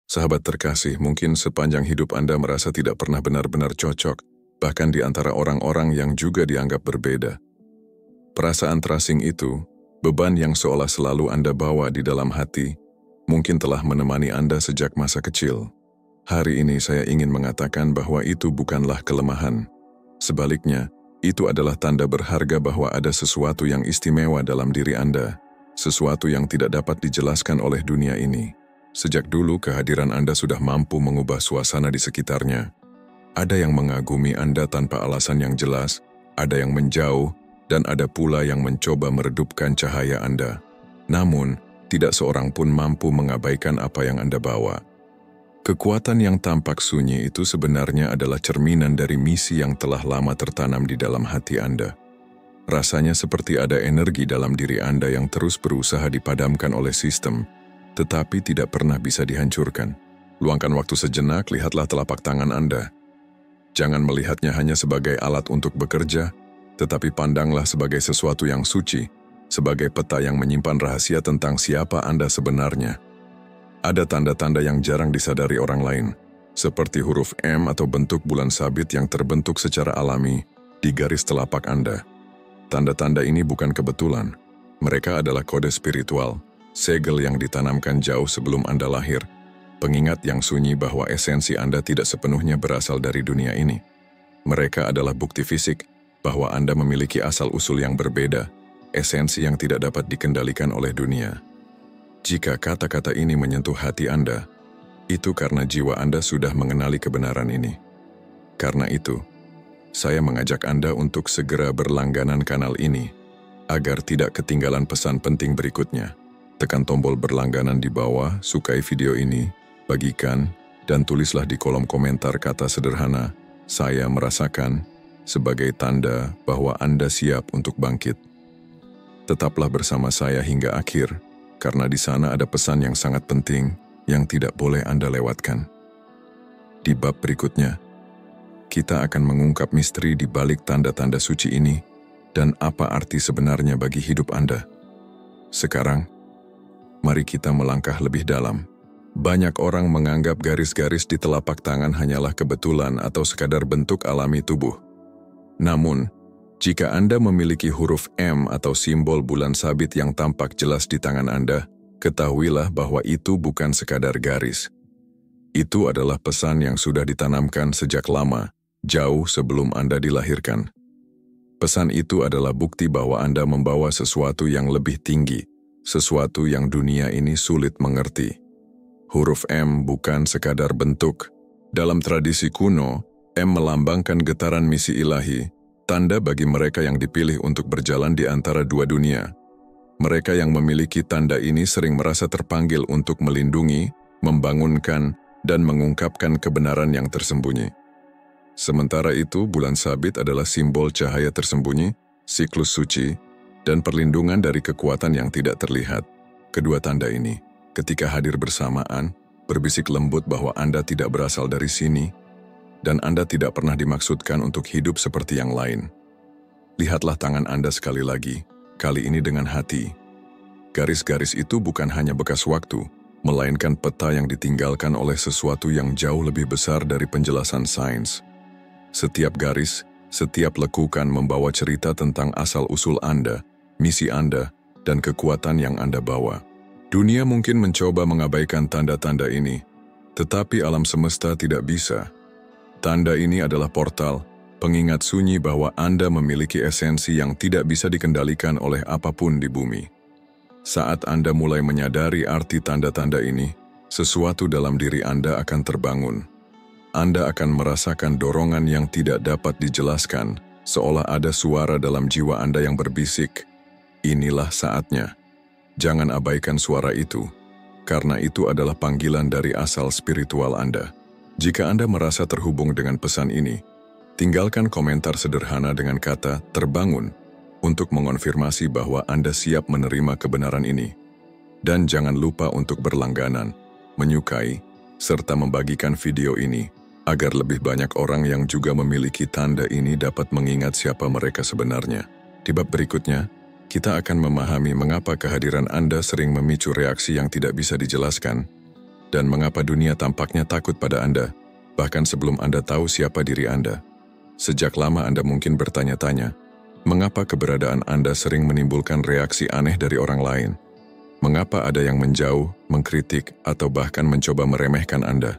Sahabat terkasih, mungkin sepanjang hidup Anda merasa tidak pernah benar-benar cocok, bahkan di antara orang-orang yang juga dianggap berbeda. Perasaan terasing itu, beban yang seolah selalu Anda bawa di dalam hati, mungkin telah menemani Anda sejak masa kecil. Hari ini saya ingin mengatakan bahwa itu bukanlah kelemahan. Sebaliknya, itu adalah tanda berharga bahwa ada sesuatu yang istimewa dalam diri Anda, sesuatu yang tidak dapat dijelaskan oleh dunia ini. Sejak dulu kehadiran Anda sudah mampu mengubah suasana di sekitarnya. Ada yang mengagumi Anda tanpa alasan yang jelas, ada yang menjauh, dan ada pula yang mencoba meredupkan cahaya Anda. Namun, tidak seorang pun mampu mengabaikan apa yang Anda bawa. Kekuatan yang tampak sunyi itu sebenarnya adalah cerminan dari misi yang telah lama tertanam di dalam hati Anda. Rasanya seperti ada energi dalam diri Anda yang terus berusaha dipadamkan oleh sistem, tetapi tidak pernah bisa dihancurkan. Luangkan waktu sejenak, lihatlah telapak tangan Anda. Jangan melihatnya hanya sebagai alat untuk bekerja, tetapi pandanglah sebagai sesuatu yang suci, sebagai peta yang menyimpan rahasia tentang siapa Anda sebenarnya. Ada tanda-tanda yang jarang disadari orang lain, seperti huruf M atau bentuk bulan sabit yang terbentuk secara alami di garis telapak Anda. Tanda-tanda ini bukan kebetulan. Mereka adalah kode spiritual, segel yang ditanamkan jauh sebelum Anda lahir, pengingat yang sunyi bahwa esensi Anda tidak sepenuhnya berasal dari dunia ini. Mereka adalah bukti fisik bahwa Anda memiliki asal-usul yang berbeda, esensi yang tidak dapat dikendalikan oleh dunia. Jika kata-kata ini menyentuh hati Anda, itu karena jiwa Anda sudah mengenali kebenaran ini. Karena itu, saya mengajak Anda untuk segera berlangganan kanal ini, agar tidak ketinggalan pesan penting berikutnya. Tekan tombol berlangganan di bawah, sukai video ini, bagikan, dan tulislah di kolom komentar kata sederhana, "Saya merasakan," sebagai tanda bahwa Anda siap untuk bangkit. Tetaplah bersama saya hingga akhir, karena di sana ada pesan yang sangat penting yang tidak boleh Anda lewatkan. Di bab berikutnya, kita akan mengungkap misteri di balik tanda-tanda suci ini dan apa arti sebenarnya bagi hidup Anda. Sekarang, mari kita melangkah lebih dalam. Banyak orang menganggap garis-garis di telapak tangan hanyalah kebetulan atau sekadar bentuk alami tubuh. Namun, jika Anda memiliki huruf M atau simbol bulan sabit yang tampak jelas di tangan Anda, ketahuilah bahwa itu bukan sekadar garis. Itu adalah pesan yang sudah ditanamkan sejak lama, jauh sebelum Anda dilahirkan. Pesan itu adalah bukti bahwa Anda membawa sesuatu yang lebih tinggi, sesuatu yang dunia ini sulit mengerti. Huruf M bukan sekadar bentuk. Dalam tradisi kuno, M melambangkan getaran misi ilahi, tanda bagi mereka yang dipilih untuk berjalan di antara dua dunia. Mereka yang memiliki tanda ini sering merasa terpanggil untuk melindungi, membangunkan, dan mengungkapkan kebenaran yang tersembunyi. Sementara itu, bulan sabit adalah simbol cahaya tersembunyi, siklus suci, dan perlindungan dari kekuatan yang tidak terlihat. Kedua tanda ini, ketika hadir bersamaan, berbisik lembut bahwa Anda tidak berasal dari sini, dan Anda tidak pernah dimaksudkan untuk hidup seperti yang lain. Lihatlah tangan Anda sekali lagi, kali ini dengan hati. Garis-garis itu bukan hanya bekas waktu, melainkan peta yang ditinggalkan oleh sesuatu yang jauh lebih besar dari penjelasan sains. Setiap garis, setiap lekukan membawa cerita tentang asal-usul Anda, misi Anda, dan kekuatan yang Anda bawa. Dunia mungkin mencoba mengabaikan tanda-tanda ini, tetapi alam semesta tidak bisa. Tanda ini adalah portal, pengingat sunyi bahwa Anda memiliki esensi yang tidak bisa dikendalikan oleh apapun di bumi. Saat Anda mulai menyadari arti tanda-tanda ini, sesuatu dalam diri Anda akan terbangun. Anda akan merasakan dorongan yang tidak dapat dijelaskan, seolah ada suara dalam jiwa Anda yang berbisik, "Inilah saatnya." Jangan abaikan suara itu, karena itu adalah panggilan dari asal spiritual Anda. Jika Anda merasa terhubung dengan pesan ini, tinggalkan komentar sederhana dengan kata "terbangun" untuk mengonfirmasi bahwa Anda siap menerima kebenaran ini. Dan jangan lupa untuk berlangganan, menyukai, serta membagikan video ini, agar lebih banyak orang yang juga memiliki tanda ini dapat mengingat siapa mereka sebenarnya. Di bab berikutnya, kita akan memahami mengapa kehadiran Anda sering memicu reaksi yang tidak bisa dijelaskan. Dan mengapa dunia tampaknya takut pada Anda, bahkan sebelum Anda tahu siapa diri Anda? Sejak lama Anda mungkin bertanya-tanya, mengapa keberadaan Anda sering menimbulkan reaksi aneh dari orang lain? Mengapa ada yang menjauh, mengkritik, atau bahkan mencoba meremehkan Anda?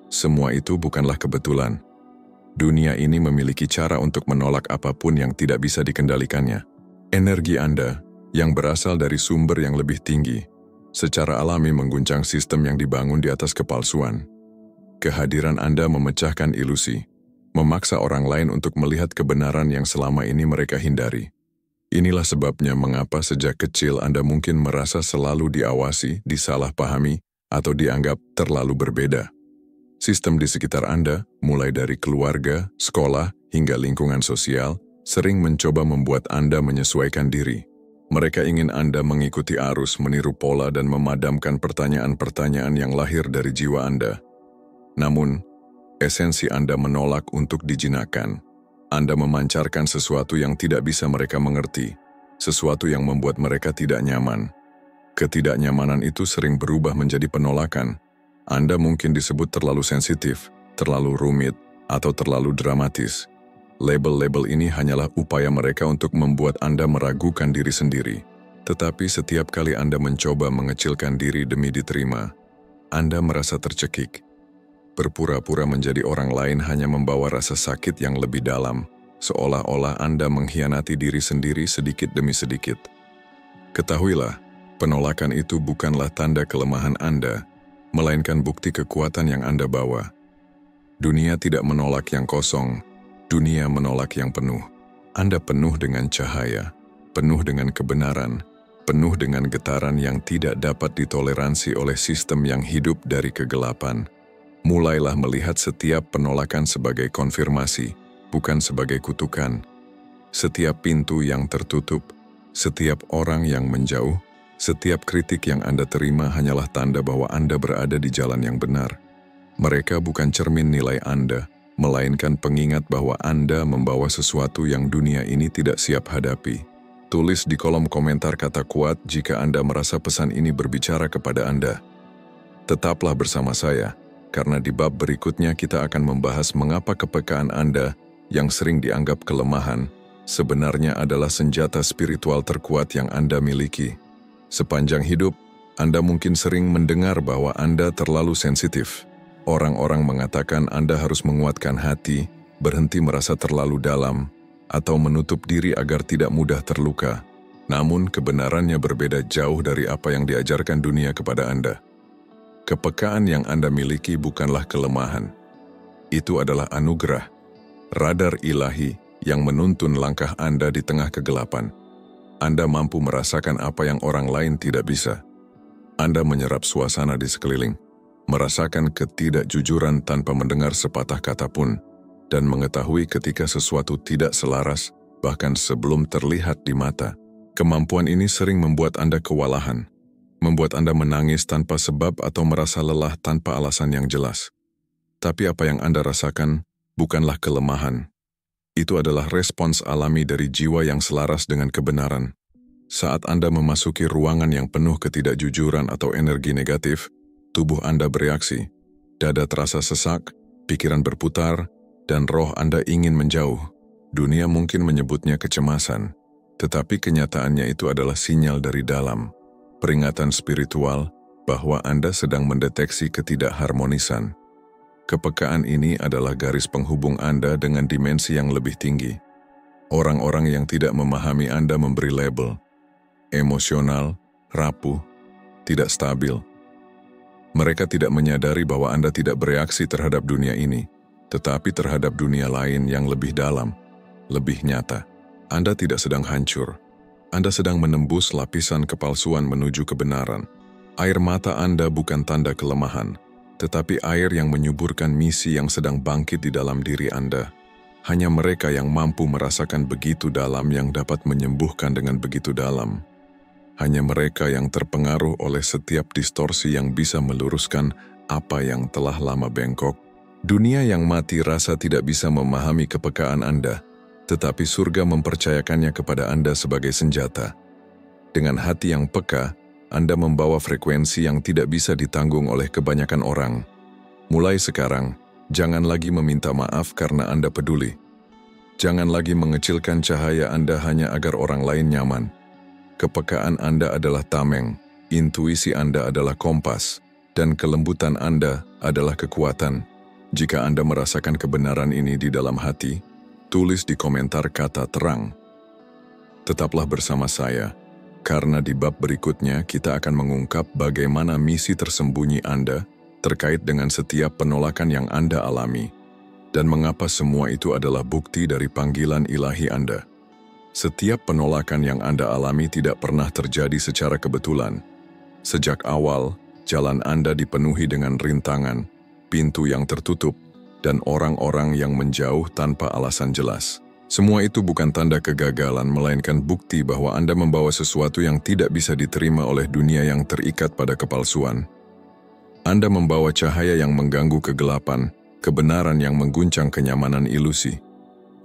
Semua itu bukanlah kebetulan. Dunia ini memiliki cara untuk menolak apapun yang tidak bisa dikendalikannya. Energi Anda, yang berasal dari sumber yang lebih tinggi, secara alami mengguncang sistem yang dibangun di atas kepalsuan. Kehadiran Anda memecahkan ilusi, memaksa orang lain untuk melihat kebenaran yang selama ini mereka hindari. Inilah sebabnya mengapa sejak kecil Anda mungkin merasa selalu diawasi, disalahpahami, atau dianggap terlalu berbeda. Sistem di sekitar Anda, mulai dari keluarga, sekolah, hingga lingkungan sosial, sering mencoba membuat Anda menyesuaikan diri. Mereka ingin Anda mengikuti arus, meniru pola, dan memadamkan pertanyaan-pertanyaan yang lahir dari jiwa Anda. Namun, esensi Anda menolak untuk dijinakkan. Anda memancarkan sesuatu yang tidak bisa mereka mengerti, sesuatu yang membuat mereka tidak nyaman. Ketidaknyamanan itu sering berubah menjadi penolakan. Anda mungkin disebut terlalu sensitif, terlalu rumit, atau terlalu dramatis. Label-label ini hanyalah upaya mereka untuk membuat Anda meragukan diri sendiri. Tetapi setiap kali Anda mencoba mengecilkan diri demi diterima, Anda merasa tercekik. Berpura-pura menjadi orang lain hanya membawa rasa sakit yang lebih dalam, seolah-olah Anda mengkhianati diri sendiri sedikit demi sedikit. Ketahuilah, penolakan itu bukanlah tanda kelemahan Anda, melainkan bukti kekuatan yang Anda bawa. Dunia tidak menolak yang kosong, dunia menolak yang penuh. Anda penuh dengan cahaya, penuh dengan kebenaran, penuh dengan getaran yang tidak dapat ditoleransi oleh sistem yang hidup dari kegelapan. Mulailah melihat setiap penolakan sebagai konfirmasi, bukan sebagai kutukan. Setiap pintu yang tertutup, setiap orang yang menjauh, setiap kritik yang Anda terima hanyalah tanda bahwa Anda berada di jalan yang benar. Mereka bukan cermin nilai Anda, melainkan pengingat bahwa Anda membawa sesuatu yang dunia ini tidak siap hadapi. Tulis di kolom komentar kata kuat jika Anda merasa pesan ini berbicara kepada Anda. Tetaplah bersama saya, karena di bab berikutnya kita akan membahas mengapa kepekaan Anda yang sering dianggap kelemahan sebenarnya adalah senjata spiritual terkuat yang Anda miliki. Sepanjang hidup, Anda mungkin sering mendengar bahwa Anda terlalu sensitif. Orang-orang mengatakan Anda harus menguatkan hati, berhenti merasa terlalu dalam, atau menutup diri agar tidak mudah terluka. Namun kebenarannya berbeda jauh dari apa yang diajarkan dunia kepada Anda. Kepekaan yang Anda miliki bukanlah kelemahan. Itu adalah anugerah, radar ilahi yang menuntun langkah Anda di tengah kegelapan. Anda mampu merasakan apa yang orang lain tidak bisa. Anda menyerap suasana di sekeliling, merasakan ketidakjujuran tanpa mendengar sepatah kata pun, dan mengetahui ketika sesuatu tidak selaras, bahkan sebelum terlihat di mata. Kemampuan ini sering membuat Anda kewalahan, membuat Anda menangis tanpa sebab atau merasa lelah tanpa alasan yang jelas. Tapi apa yang Anda rasakan bukanlah kelemahan. Itu adalah respons alami dari jiwa yang selaras dengan kebenaran. Saat Anda memasuki ruangan yang penuh ketidakjujuran atau energi negatif, tubuh Anda bereaksi, dada terasa sesak, pikiran berputar, dan roh Anda ingin menjauh. Dunia mungkin menyebutnya kecemasan, tetapi kenyataannya itu adalah sinyal dari dalam, peringatan spiritual bahwa Anda sedang mendeteksi ketidakharmonisan. Kepekaan ini adalah garis penghubung Anda dengan dimensi yang lebih tinggi. Orang-orang yang tidak memahami Anda memberi label, emosional, rapuh, tidak stabil. Mereka tidak menyadari bahwa Anda tidak bereaksi terhadap dunia ini, tetapi terhadap dunia lain yang lebih dalam, lebih nyata. Anda tidak sedang hancur. Anda sedang menembus lapisan kepalsuan menuju kebenaran. Air mata Anda bukan tanda kelemahan, tetapi air yang menyuburkan misi yang sedang bangkit di dalam diri Anda. Hanya mereka yang mampu merasakan begitu dalam yang dapat menyembuhkan dengan begitu dalam. Hanya mereka yang terpengaruh oleh setiap distorsi yang bisa meluruskan apa yang telah lama bengkok. Dunia yang mati rasa tidak bisa memahami kepekaan Anda, tetapi surga mempercayakannya kepada Anda sebagai senjata. Dengan hati yang peka, Anda membawa frekuensi yang tidak bisa ditanggung oleh kebanyakan orang. Mulai sekarang, jangan lagi meminta maaf karena Anda peduli. Jangan lagi mengecilkan cahaya Anda hanya agar orang lain nyaman. Kepekaan Anda adalah tameng, intuisi Anda adalah kompas, dan kelembutan Anda adalah kekuatan. Jika Anda merasakan kebenaran ini di dalam hati, tulis di komentar kata terang. Tetaplah bersama saya, karena di bab berikutnya kita akan mengungkap bagaimana misi tersembunyi Anda terkait dengan setiap penolakan yang Anda alami, dan mengapa semua itu adalah bukti dari panggilan ilahi Anda. Setiap penolakan yang Anda alami tidak pernah terjadi secara kebetulan. Sejak awal, jalan Anda dipenuhi dengan rintangan, pintu yang tertutup, dan orang-orang yang menjauh tanpa alasan jelas. Semua itu bukan tanda kegagalan, melainkan bukti bahwa Anda membawa sesuatu yang tidak bisa diterima oleh dunia yang terikat pada kepalsuan. Anda membawa cahaya yang mengganggu kegelapan, kebenaran yang mengguncang kenyamanan ilusi.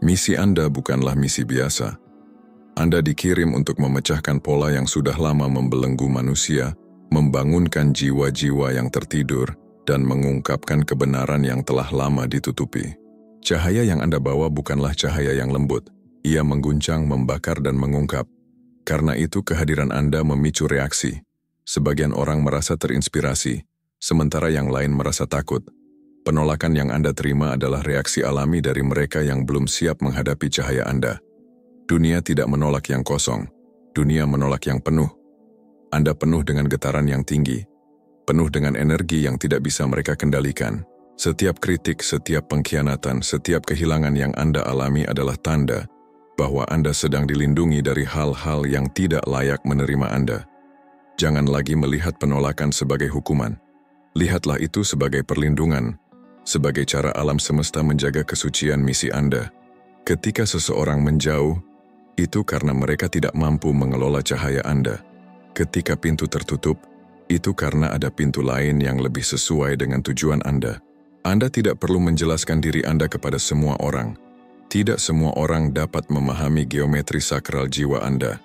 Misi Anda bukanlah misi biasa. Anda dikirim untuk memecahkan pola yang sudah lama membelenggu manusia, membangunkan jiwa-jiwa yang tertidur, dan mengungkapkan kebenaran yang telah lama ditutupi. Cahaya yang Anda bawa bukanlah cahaya yang lembut. Ia mengguncang, membakar, dan mengungkap. Karena itu kehadiran Anda memicu reaksi. Sebagian orang merasa terinspirasi, sementara yang lain merasa takut. Penolakan yang Anda terima adalah reaksi alami dari mereka yang belum siap menghadapi cahaya Anda. Dunia tidak menolak yang kosong. Dunia menolak yang penuh. Anda penuh dengan getaran yang tinggi, penuh dengan energi yang tidak bisa mereka kendalikan. Setiap kritik, setiap pengkhianatan, setiap kehilangan yang Anda alami adalah tanda bahwa Anda sedang dilindungi dari hal-hal yang tidak layak menerima Anda. Jangan lagi melihat penolakan sebagai hukuman. Lihatlah itu sebagai perlindungan, sebagai cara alam semesta menjaga kesucian misi Anda. Ketika seseorang menjauh, itu karena mereka tidak mampu mengelola cahaya Anda. Ketika pintu tertutup, itu karena ada pintu lain yang lebih sesuai dengan tujuan Anda. Anda tidak perlu menjelaskan diri Anda kepada semua orang. Tidak semua orang dapat memahami geometri sakral jiwa Anda.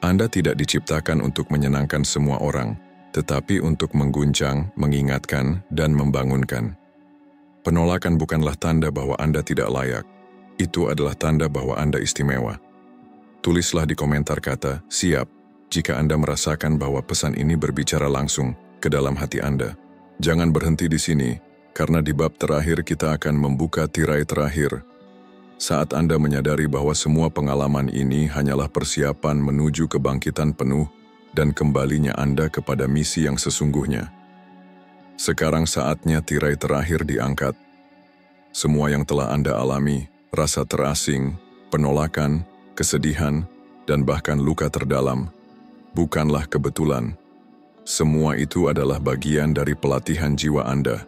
Anda tidak diciptakan untuk menyenangkan semua orang, tetapi untuk mengguncang, mengingatkan, dan membangunkan. Penolakan bukanlah tanda bahwa Anda tidak layak. Itu adalah tanda bahwa Anda istimewa. Tulislah di komentar kata, "Siap," jika Anda merasakan bahwa pesan ini berbicara langsung ke dalam hati Anda. Jangan berhenti di sini, karena di bab terakhir kita akan membuka tirai terakhir. Saat Anda menyadari bahwa semua pengalaman ini hanyalah persiapan menuju kebangkitan penuh dan kembalinya Anda kepada misi yang sesungguhnya. Sekarang saatnya tirai terakhir diangkat. Semua yang telah Anda alami, rasa terasing, penolakan, kesedihan, dan bahkan luka terdalam, bukanlah kebetulan. Semua itu adalah bagian dari pelatihan jiwa Anda.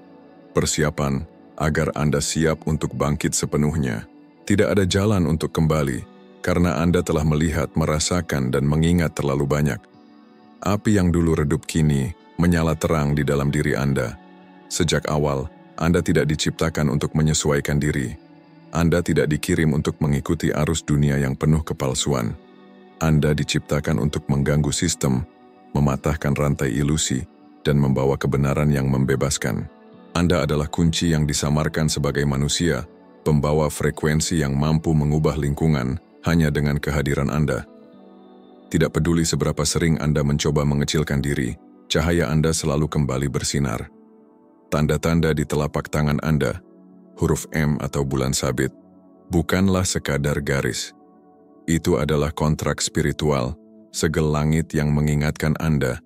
Persiapan agar Anda siap untuk bangkit sepenuhnya. Tidak ada jalan untuk kembali, karena Anda telah melihat, merasakan, dan mengingat terlalu banyak. Api yang dulu redup kini menyala terang di dalam diri Anda. Sejak awal, Anda tidak diciptakan untuk menyesuaikan diri. Anda tidak dikirim untuk mengikuti arus dunia yang penuh kepalsuan. Anda diciptakan untuk mengganggu sistem, mematahkan rantai ilusi, dan membawa kebenaran yang membebaskan. Anda adalah kunci yang disamarkan sebagai manusia, pembawa frekuensi yang mampu mengubah lingkungan hanya dengan kehadiran Anda. Tidak peduli seberapa sering Anda mencoba mengecilkan diri, cahaya Anda selalu kembali bersinar. Tanda-tanda di telapak tangan Anda, huruf M atau bulan sabit, bukanlah sekadar garis. Itu adalah kontrak spiritual, segel langit yang mengingatkan Anda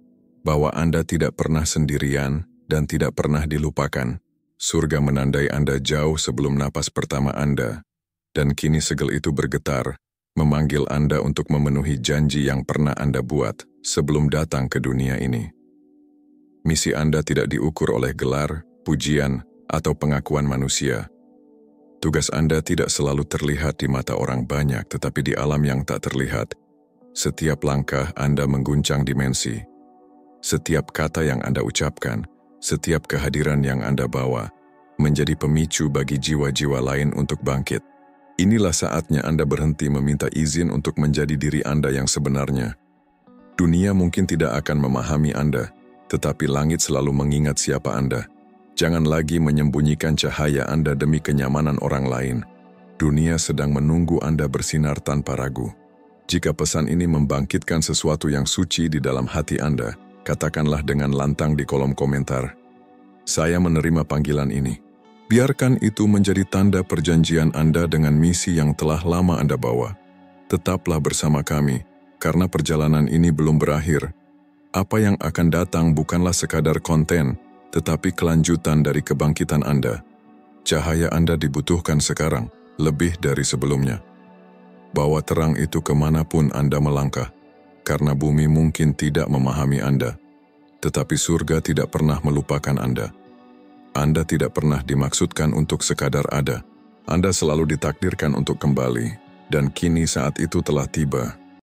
bahwa Anda tidak pernah sendirian dan tidak pernah dilupakan. Surga menandai Anda jauh sebelum napas pertama Anda, dan kini segel itu bergetar, memanggil Anda untuk memenuhi janji yang pernah Anda buat sebelum datang ke dunia ini. Misi Anda tidak diukur oleh gelar, pujian, atau pengakuan manusia. Tugas Anda tidak selalu terlihat di mata orang banyak, tetapi di alam yang tak terlihat. Setiap langkah Anda mengguncang dimensi. Setiap kata yang Anda ucapkan, setiap kehadiran yang Anda bawa, menjadi pemicu bagi jiwa-jiwa lain untuk bangkit. Inilah saatnya Anda berhenti meminta izin untuk menjadi diri Anda yang sebenarnya. Dunia mungkin tidak akan memahami Anda, tetapi langit selalu mengingat siapa Anda. Jangan lagi menyembunyikan cahaya Anda demi kenyamanan orang lain. Dunia sedang menunggu Anda bersinar tanpa ragu. Jika pesan ini membangkitkan sesuatu yang suci di dalam hati Anda, katakanlah dengan lantang di kolom komentar, "Saya menerima panggilan ini." Biarkan itu menjadi tanda perjanjian Anda dengan misi yang telah lama Anda bawa. Tetaplah bersama kami, karena perjalanan ini belum berakhir. Apa yang akan datang bukanlah sekadar konten, tetapi kelanjutan dari kebangkitan Anda. Cahaya Anda dibutuhkan sekarang, lebih dari sebelumnya. Bawa terang itu kemanapun Anda melangkah, karena bumi mungkin tidak memahami Anda, tetapi surga tidak pernah melupakan Anda. Anda tidak pernah dimaksudkan untuk sekadar ada. Anda selalu ditakdirkan untuk kembali, dan kini saat itu telah tiba.